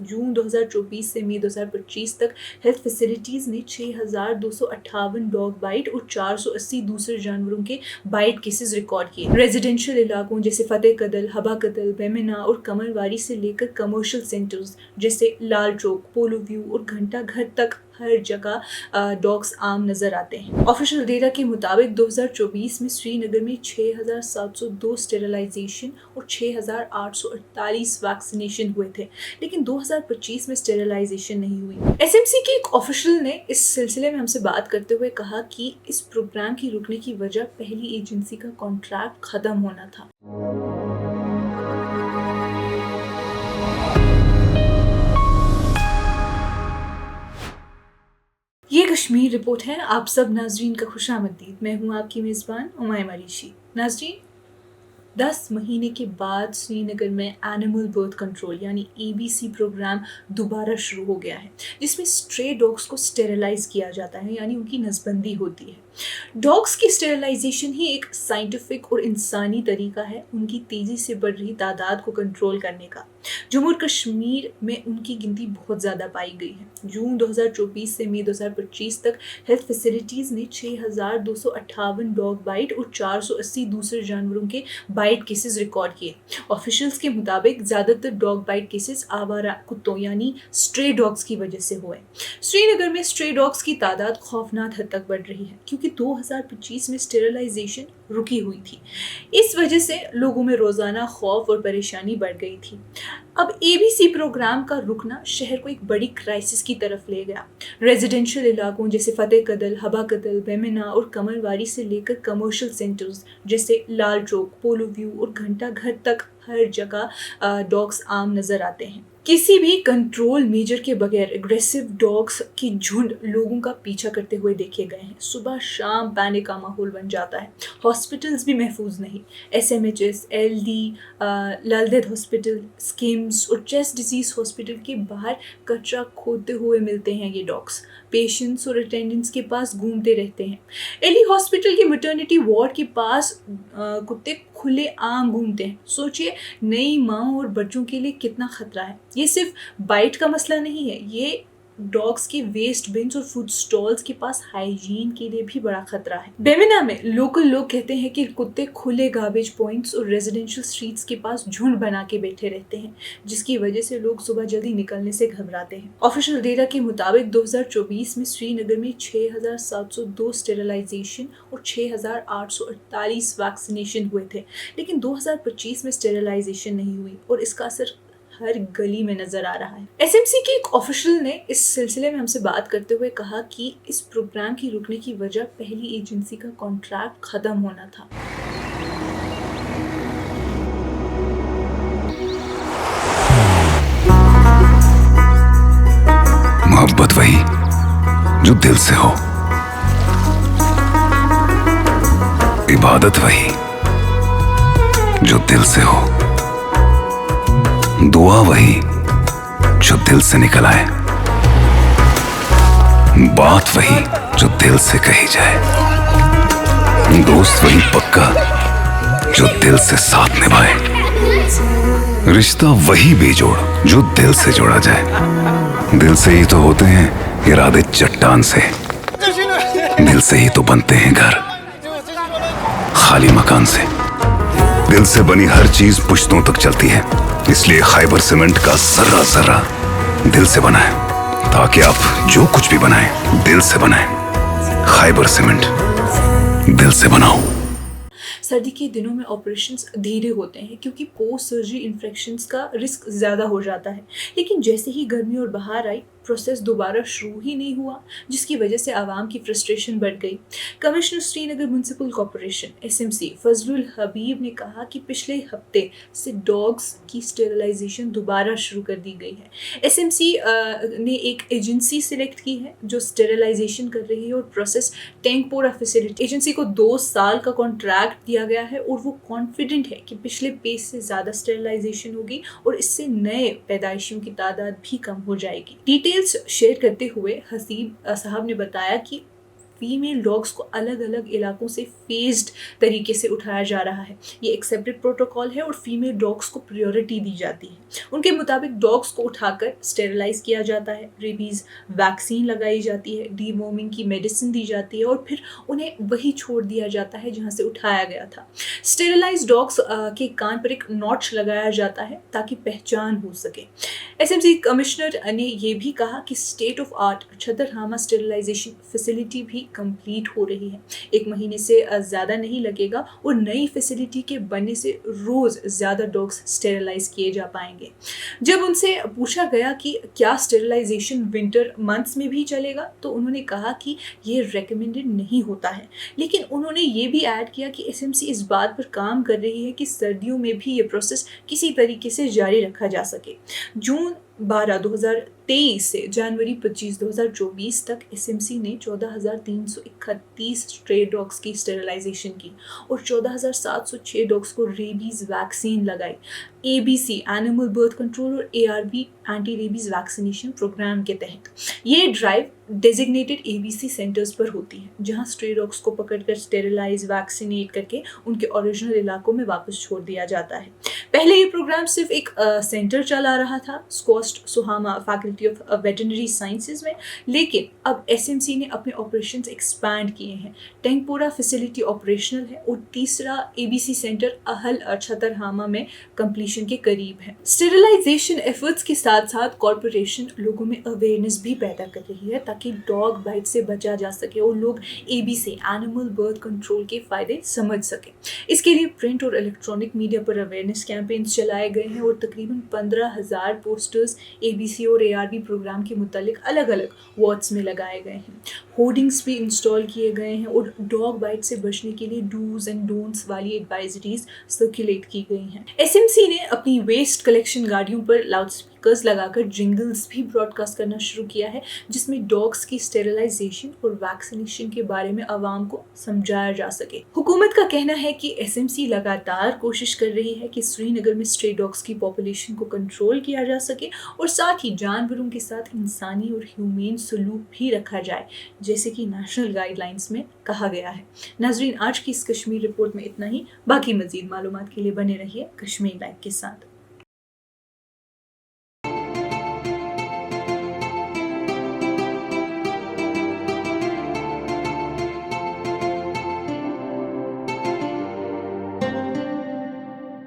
जून 2024 से मई 2025 तक health facilities ने 6,258 डॉग बाइट और 480 दूसरे जानवरों के बाइट केसेस रिकॉर्ड किए। रेजिडेंशियल इलाकों जैसे फतेह कदल, हबा कदल, बेमिना और कमरवारी से लेकर कमर्शियल सेंटर्स जैसे लाल चौक, पोलो व्यू और घंटा घर तक हर जगह डॉग्स आम नजर आते हैं। ऑफिशियल डेटा के मुताबिक 2024 में श्रीनगर में 6,702 स्टेरिलाइजेशन और 6,848 वैक्सीनेशन हुए थे, लेकिन 2025 में स्टेरिलाइजेशन नहीं हुई। एसएमसी के एक ऑफिशियल ने इस सिलसिले में हमसे बात करते हुए कहा कि इस प्रोग्राम की रुकने की वजह पहली एजेंसी का कॉन्ट्रैक्ट खत्म होना था। ये कश्मीर रिपोर्ट है। आप सब नाजरीन का खुशामदीद। मैं हूँ आपकी मेज़बान उमाइमा रिशी। नाजरीन, 10 महीने के बाद श्रीनगर में एनिमल बर्थ कंट्रोल यानी एबीसी प्रोग्राम दोबारा शुरू हो गया है, जिसमें स्ट्रे डॉग्स को स्टेरिलाइज किया जाता है यानी उनकी नसबंदी होती है। डॉग्स की स्टेरिलाइजेशन ही एक साइंटिफिक और इंसानी तरीका है उनकी तेज़ी से बढ़ रही तादाद को कंट्रोल करने का। जम्मू और कश्मीर में उनकी गिनती बहुत ज़्यादा पाई गई है। जून 2024 से मई 2025 तक हेल्थ फैसिलिटीज़ ने 6,258 डॉग बाइट और 480 दूसरे जानवरों के बाइट केसेस रिकॉर्ड किए। ऑफिशियल्स के मुताबिक ज़्यादातर डॉग बाइट केसेस आवारा कुत्तों यानी स्ट्रे डॉग्स की वजह से हुए। श्रीनगर में स्ट्रे डॉग्स की तादाद खौफनाक हद तक बढ़ रही है क्योंकि 2025 में स्टेरिलाइजेशन रुकी हुई थी। इस वजह से लोगों में रोज़ाना खौफ और परेशानी बढ़ गई थी। अब एबीसी प्रोग्राम का रुकना शहर को एक बड़ी क्राइसिस की तरफ ले गया। रेजिडेंशियल इलाकों जैसे फतेह कदल, हबा कदल, बेमिना और कमरवारी से लेकर कमर्शियल सेंटर्स जैसे लाल चौक, पोलो व्यू और घंटा घर तक हर जगह डॉग्स आम नजर आते हैं। किसी भी कंट्रोल मेजर के बगैर एग्रेसिव डॉग्स की झुंड लोगों का पीछा करते हुए देखे गए हैं। सुबह शाम पैनिक का माहौल बन जाता है। हॉस्पिटल्स भी महफूज नहीं। एसएमएचएस, एलडी, लालदेद हॉस्पिटल, स्किम्स और चेस्ट डिजीज हॉस्पिटल के बाहर कचरा खोदते हुए मिलते हैं ये डॉग्स। पेशेंट्स और अटेंडेंट्स के पास घूमते रहते हैं। एली हॉस्पिटल के मैटरनिटी वार्ड के पास कुत्ते खुले आम घूमते हैं। सोचिए, नई माँ और बच्चों के लिए कितना खतरा है। ये सिर्फ बाइट का मसला नहीं है, ये डॉग्स के वेस्ट बिन्स और फूड स्टॉल्स के पास हाइजीन के लिए भी बड़ा खतरा है। बेमिना में लोकल लोग कहते हैं कि कुत्ते खुले गार्बेज पॉइंट्स और रेजिडेंशियल स्ट्रीट्स के पास झुंड बना के बैठे रहते हैं, जिसकी वजह से लोग सुबह जल्दी निकलने से घबराते हैं। ऑफिशियल डेटा के मुताबिक 2024 में श्रीनगर में 6,702 स्टेरिलाइजेशन और 6,848 वैक्सीनेशन हुए थे, लेकिन 2025 में स्टेरिलाइजेशन नहीं हुई और इसका असर हर गली में नजर आ रहा है। एसएमसी के एक ऑफिशियल ने इस सिलसिले में हमसे बात करते हुए कहा कि इस प्रोग्राम की रुकने की वजह पहली एजेंसी का कॉन्ट्रैक्ट खत्म होना था। मोहब्बत वही जो दिल से हो, इबादत वही जो दिल से हो, दुआ वही जो दिल से निकल आए, बात वही जो दिल से कही जाए, दोस्त वही पक्का जो दिल से साथ निभाए, रिश्ता वही बेजोड़ जो दिल से जोड़ा जाए। दिल से ही तो होते हैं इरादे चट्टान से, दिल से ही तो बनते हैं घर खाली मकान से। दिल से बनी हर चीज पुश्तों तक चलती है, इसलिए खैबर सीमेंट का जर्रा जर्रा दिल से बना है, ताकि आप जो कुछ भी बनाएं दिल से बनाएं। खैबर सीमेंट, दिल से बनाओ। सर्दी के दिनों में ऑपरेशंस धीरे होते हैं क्योंकि पोस्ट सर्जरी इन्फेक्शंस का रिस्क ज़्यादा हो जाता है, लेकिन जैसे ही गर्मी और बाहर आई प्रोसेस दोबारा शुरू ही नहीं हुआ, जिसकी वजह से आवाम की फ्रस्ट्रेशन बढ़ गई। Commissioner Srinagar municipal corporation SMC Fazlul Habib ने कहा कि पिछले हफ्ते से डॉग्स की स्टेरिलाइजेशन दोबारा शुरू कर दी गई है। एसएमसी ने एक एजेंसी सिलेक्ट की है जो स्टेरिलाइजेशन कर रही है और प्रोसेस टैंकपोरा फैसिलिटी। एजेंसी को 2 साल का कॉन्ट्रैक्ट दिया गया है और वो कॉन्फिडेंट है कि पिछले पेस से ज़्यादा स्टेरिलाइजेशन होगी और इससे नए पैदाइशियों की तादाद भी कम हो जाएगी। डिटेल्स शेयर करते हुए हसीब साहब ने बताया कि फीमेल डॉग्स को अलग अलग इलाकों से फेज्ड तरीके से उठाया जा रहा है। ये एक्सेप्टेड प्रोटोकॉल है और फीमेल डॉग्स को प्रायोरिटी दी जाती है। उनके मुताबिक डॉग्स को उठाकर स्टेरिलाइज किया जाता है, रेबीज वैक्सीन लगाई जाती है, डीवॉर्मिंग की मेडिसिन दी जाती है और फिर उन्हें वही छोड़ दिया जाता है जहाँ से उठाया गया था। स्टेरिलाइज डॉग्स के कान पर एक नॉच लगाया जाता है ताकि पहचान हो सके। एसएमसी कमिश्नर ने यह भी कहा कि state of art Chatterhama sterilization facility भी कंप्लीट हो रही है। 1 महीने से ज़्यादा नहीं लगेगा और नई फैसिलिटी के बनने से रोज़ ज़्यादा डॉग्स स्टेरिलाइज किए जा पाएंगे। जब उनसे पूछा गया कि क्या स्टेरिलाइजेशन विंटर मंथ्स में भी चलेगा तो उन्होंने कहा कि ये रेकमेंडेड नहीं होता है, लेकिन उन्होंने ये भी ऐड किया कि एसएमसी इस बात पर काम कर रही है कि सर्दियों में भी ये प्रोसेस किसी तरीके से जारी रखा जा सके। जून 12, 2023 से जनवरी 25, 2024 तक एसएमसी ने 14,331 स्ट्रे डॉग्स की स्टेरिलाइजेशन की और 14,706 डॉग्स को रेबीज वैक्सीन लगाई। एबीसी एनिमल बर्थ कंट्रोल और ARB anti rabies vaccination programme के तहत ये ड्राइव डेजिग्नेटेड एबीसी सेंटर्स पर होती है, जहां स्ट्रे डॉग्स को पकड़कर स्टेरिलाइज वैक्सीनेट करके उनके ओरिजिनल इलाकों में वापस छोड़ दिया जाता है। पहले ये प्रोग्राम सिर्फ एक सेंटर चला रहा था, SKUAST सोहामा faculty of veterinary sciences में, लेकिन अब एसएमसी ने अपने ऑपरेशंस एक्सपैंड किए हैं। टैंकपोरा फैसिलिटी ऑपरेशनल है और तीसरा एबीसी सेंटर अहल छतरहामा में कंप्लीशन के करीब है। स्टेरिलाइजेशन एफर्ट्स के साथ साथ कॉर्पोरेशन लोगों में अवेयरनेस भी पैदा कर रही है ताकि डॉग बाइट से बचा जा सके और लोग एबीसी एनिमल बर्थ कंट्रोल के फायदे समझ सकें। इसके लिए प्रिंट और इलेक्ट्रॉनिक मीडिया पर अवेयरनेस कैंपेन्स चलाए गए हैं और तकरीबन 15,000 पोस्टर्स एबीसी और एआरबी प्रोग्राम के मुतालिक अलग अलग वार्ड्स में लगाए गए हैं। होर्डिंग्स भी इंस्टॉल किए गए हैं और डॉग बाइट से बचने के लिए डूज एंड डोंट्स वाली एडवाइजरीज सर्कुलेट की गई हैं। एसएमसी ने अपनी वेस्ट कलेक्शन गाड़ियों पर लाउड स्पीकर्स लगाकर जिंगल्स भी ब्रॉडकास्ट करना शुरू किया है, जिसमें डॉग्स की स्टेरिलाइजेशन और वैक्सीनेशन के बारे में आवाम को समझाया जा सके। हुकूमत का कहना है कि एसएमसी लगातार कोशिश कर रही है कि श्रीनगर में स्ट्रे डॉग्स की पॉपुलेशन को कंट्रोल किया जा सके और साथ ही जानवरों के साथ इंसानी और ह्यूमेन सलूक भी रखा जाए, जैसे कि नेशनल गाइडलाइंस में कहा गया है। नाजरीन, आज की इस कश्मीर रिपोर्ट में इतना ही। बाकी मजीद मालूमात के लिए बने रहिए कश्मीर लाइव के साथ।